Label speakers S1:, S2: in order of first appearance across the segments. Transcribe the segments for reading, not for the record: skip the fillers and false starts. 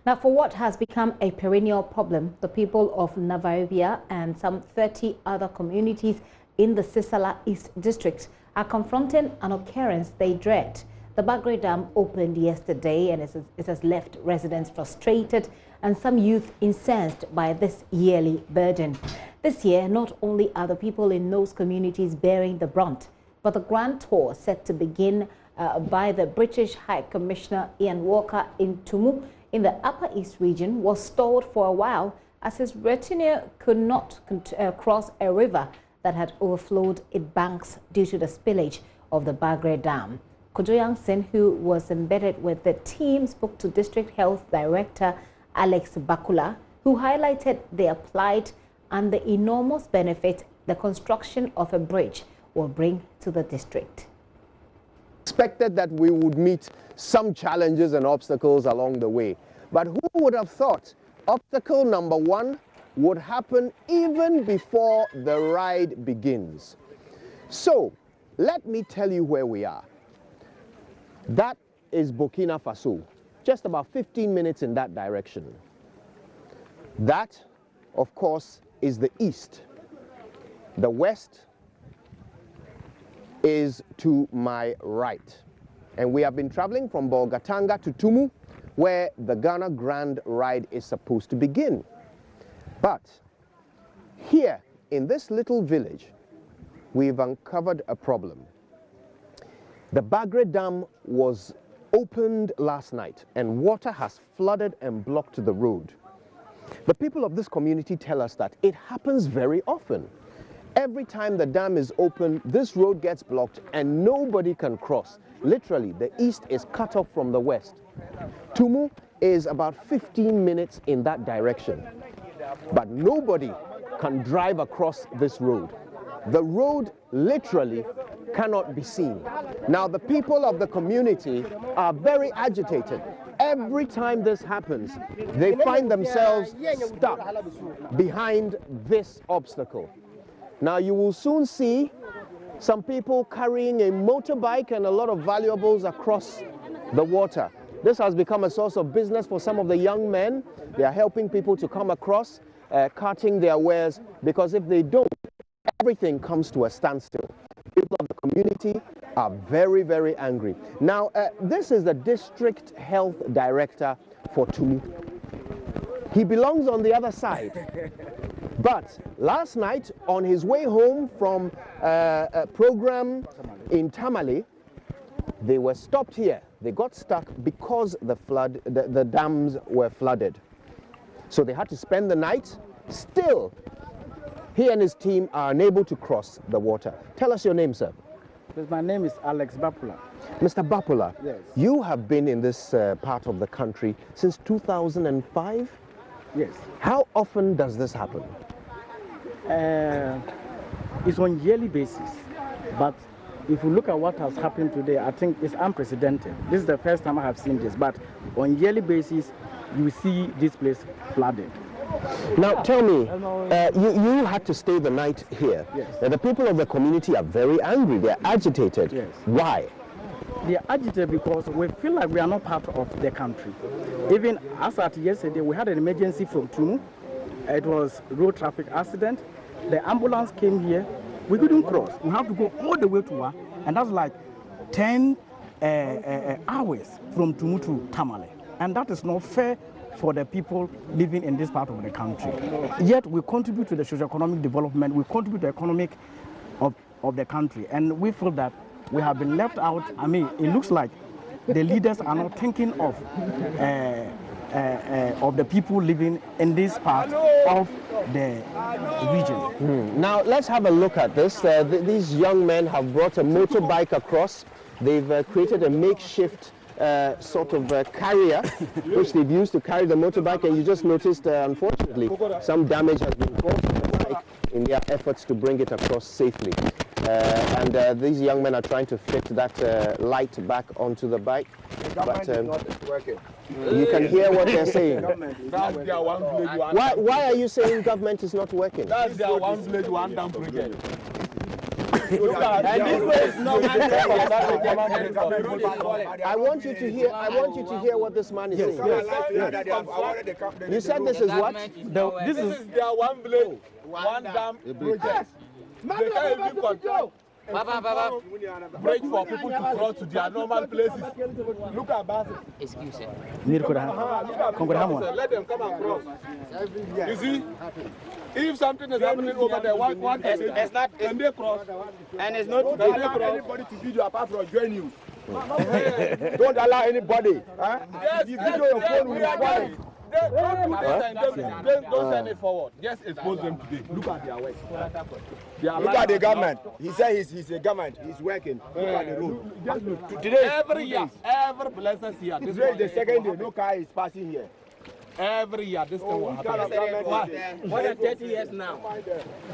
S1: Now, for what has become a perennial problem, the people of Navaivia and some 30 other communities in the Sisala East District are confronting an occurrence they dread. The Bagre Dam opened yesterday and it has left residents frustrated and some youth incensed by this yearly burden. This year, not only are the people in those communities bearing the brunt, but the grand tour set to begin by the British High Commissioner Ian Walker in Tumu in the Upper East region was stalled for a while as his retinue could not cross a river that had overflowed its banks due to the spillage of the Bagre Dam. Kojo Yangsen, who was embedded with the team, spoke to District Health Director Alex Bakula, who highlighted their plight and the enormous benefit the construction of a bridge will bring to the district.
S2: Expected that we would meet some challenges and obstacles along the way. But who would have thought obstacle number one would happen even before the ride begins? So, let me tell you where we are. That is Burkina Faso, just about 15 minutes in that direction. That, of course, is the east. The west is to my right. And we have been traveling from Bolgatanga to Tumu, where the Ghana Grand Ride is supposed to begin. But here, in this little village, we've uncovered a problem. The Bagre Dam was opened last night, and water has flooded and blocked the road. The people of this community tell us that it happens very often. Every time the dam is open, this road gets blocked and nobody can cross. Literally, the east is cut off from the west. Tumu is about 15 minutes in that direction, but nobody can drive across this road. The road literally cannot be seen. Now, the people of the community are very agitated. Every time this happens, they find themselves stuck behind this obstacle. Now, you will soon see some people carrying a motorbike and a lot of valuables across the water. This has become a source of business for some of the young men. They are helping people to come across, carting their wares, because if they don't, everything comes to a standstill. People of the community are very, very angry. Now, this is the District Health Director for Tumu. He belongs on the other side. But last night, on his way home from a program in Tamale, they were stopped here. They got stuck because the dams were flooded. So they had to spend the night. Still, he and his team are unable to cross the water. Tell us your name, sir.
S3: Yes, my name is Alex Bakula.
S2: Mr. Bakula,
S3: yes.
S2: You have been in this part of the country since 2005?
S3: Yes.
S2: How often does this happen?
S3: It's on yearly basis, but if you look at what has happened today, I think it's unprecedented. This is the first time I have seen this, but on yearly basis, you see this place flooded.
S2: Now tell me, you had to stay the night here.
S3: Yes.
S2: The people of the community are very angry, they're agitated.
S3: Yes.
S2: Why?
S3: They are agitated because we feel like we are not part of the country. Even as at yesterday, we had an emergency from Tumu. It was road traffic accident. The ambulance came here. We couldn't cross. We have to go all the way to Wa, and that's like 10 hours from Tumu to Tamale. And that is not fair for the people living in this part of the country. Yet we contribute to the socio-economic development, we contribute to the economic of the country, and we feel that we have been left out. I mean, it looks like the leaders are not thinking of the people living in this part of the region.
S2: Now let's have a look at this. These young men have brought a motorbike across. They've created a makeshift sort of carrier which they've used to carry the motorbike, and you just noticed unfortunately some damage has been caused to the bike in their efforts to bring it across safely. And these young men are trying to fit that light back onto the bike. But you can hear what they're saying. Why are you saying government is not working?
S4: That's their one village, one dam project.
S3: And this way is not.
S2: I want you to hear. I want you to hear what this man is saying. You said this is what?
S3: This is
S4: their one blade, one dam project. They can't even control. Break for people to cross to their normal places. Look at Bagre.
S5: Excuse me.
S4: Let them come across. You see, if something is happening over there, what
S3: it's not,
S4: can they cross?
S3: and it's not
S4: Don't allow anybody to video apart from JoyNews.
S3: Don't allow anybody.
S4: Yes,
S3: you video your phone with your wallet.
S4: Don't send it forward. Just expose them today. Look at their work.
S3: Look at the government. He said he's a government. He's working. Look at the road. Today,
S4: every year, every blessed year.
S3: This is the second day. No car is passing here.
S4: Every year, this thing will happen.
S5: More than 30 years now.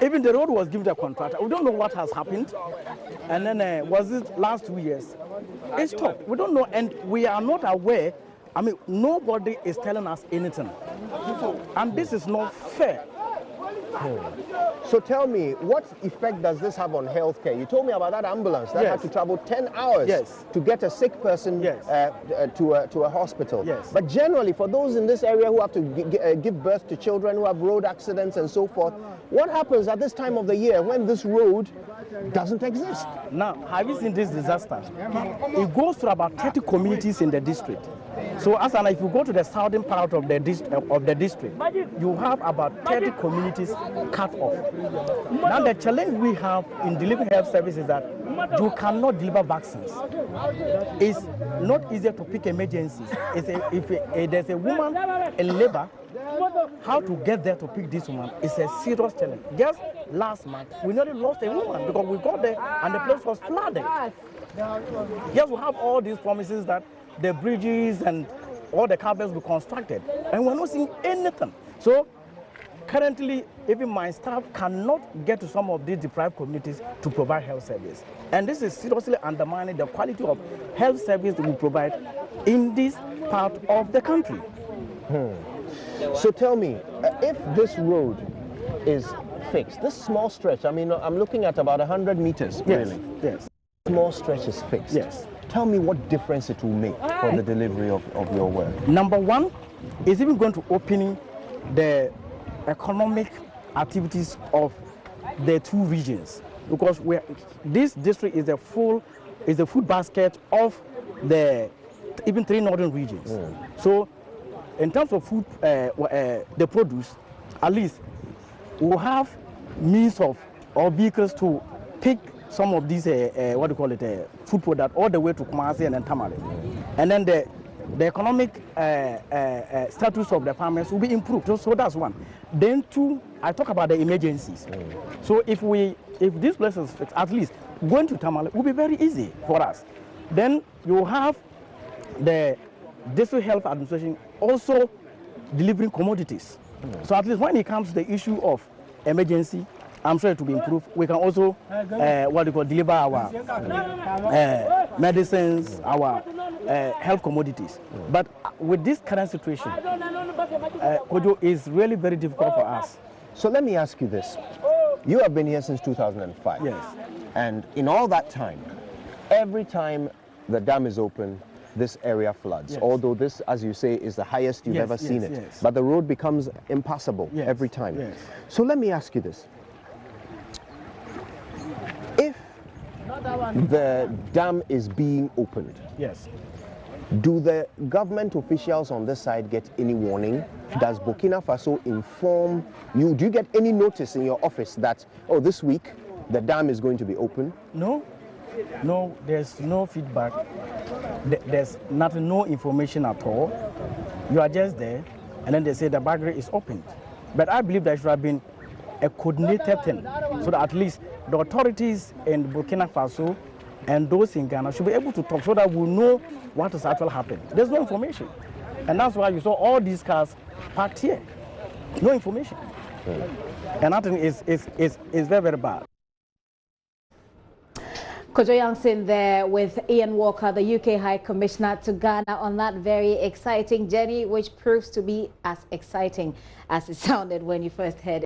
S6: Even the road was given to a contractor. We don't know what has happened. And then was it last 2 years? It stopped. We don't know, and we are not aware. I mean, nobody is telling us anything. And this is not fair.
S2: So tell me, what effect does this have on healthcare? You told me about that ambulance that had to travel 10 hours to get a sick person to a hospital.
S6: Yes.
S2: But generally, for those in this area who have to give birth to children, who have road accidents and so forth, what happens at this time of the year when this road doesn't exist?
S6: Now, have you seen this disaster? It goes through about 30 communities in the district. So, if you go to the southern part of the district, you have about 30 communities cut off. Now, the challenge we have in delivering health services is that you cannot deliver vaccines. It's not easier to pick emergencies. If there's a woman in labor, how to get there to pick this woman is a serious challenge. Just last month, we nearly lost a woman because we got there and the place was flooded. Yes, we have all these promises that the bridges and all the cabins will be constructed, and we're not seeing anything. So currently, even my staff cannot get to some of these deprived communities to provide health service. And this is seriously undermining the quality of health service we provide in this part of the country.
S2: So tell me, if this road is fixed, this small stretch, I mean, I'm looking at about 100 meters, really.
S6: Yes.
S2: Small stretch is fixed.
S6: Yes.
S2: Tell me what difference it will make for the delivery of your work.
S6: Number one is even going to opening the economic activities of the two regions, because this district is the food basket of the even 3 northern regions. So in terms of food, the produce, at least we'll have means of or vehicles to pick some of these food product all the way to Kumasi and then Tamale. And then the economic status of the farmers will be improved. So that's one. Then two, I talk about the emergencies. So if this place is fixed, at least going to Tamale will be very easy for us. Then you have the district health administration also delivering commodities. So at least when it comes to the issue of emergency, I'm sure it will be improved. We can also deliver our medicines, our health commodities. But with this current situation, Kojo, is really very difficult for us.
S2: So let me ask you this. You have been here since 2005.
S6: Yes.
S2: And in all that time, every time the dam is open, this area floods.
S6: Yes.
S2: Although this, as you say, is the highest you've ever seen it.
S6: Yes.
S2: But the road becomes impassable every time.
S6: Yes.
S2: So let me ask you this. If the dam is being opened,
S6: Yes.
S2: do the government officials on this side get any warning? Does Burkina Faso inform you? Do you get any notice in your office that, oh, this week the dam is going to be open?
S6: No, there's no feedback. There's nothing, no information at all. You are just there, and then they say the Bagre is opened. But I believe there should have been a coordinated thing, so that at least the authorities in Burkina Faso and those in Ghana should be able to talk, so that we'll know what has actually happened. There's no information, and that's why you saw all these cars parked here. No information, and I think is very, very bad.
S1: Kojo Youngson there with Ian Walker, the UK High Commissioner to Ghana, on that very exciting journey, which proves to be as exciting as it sounded when you first heard it.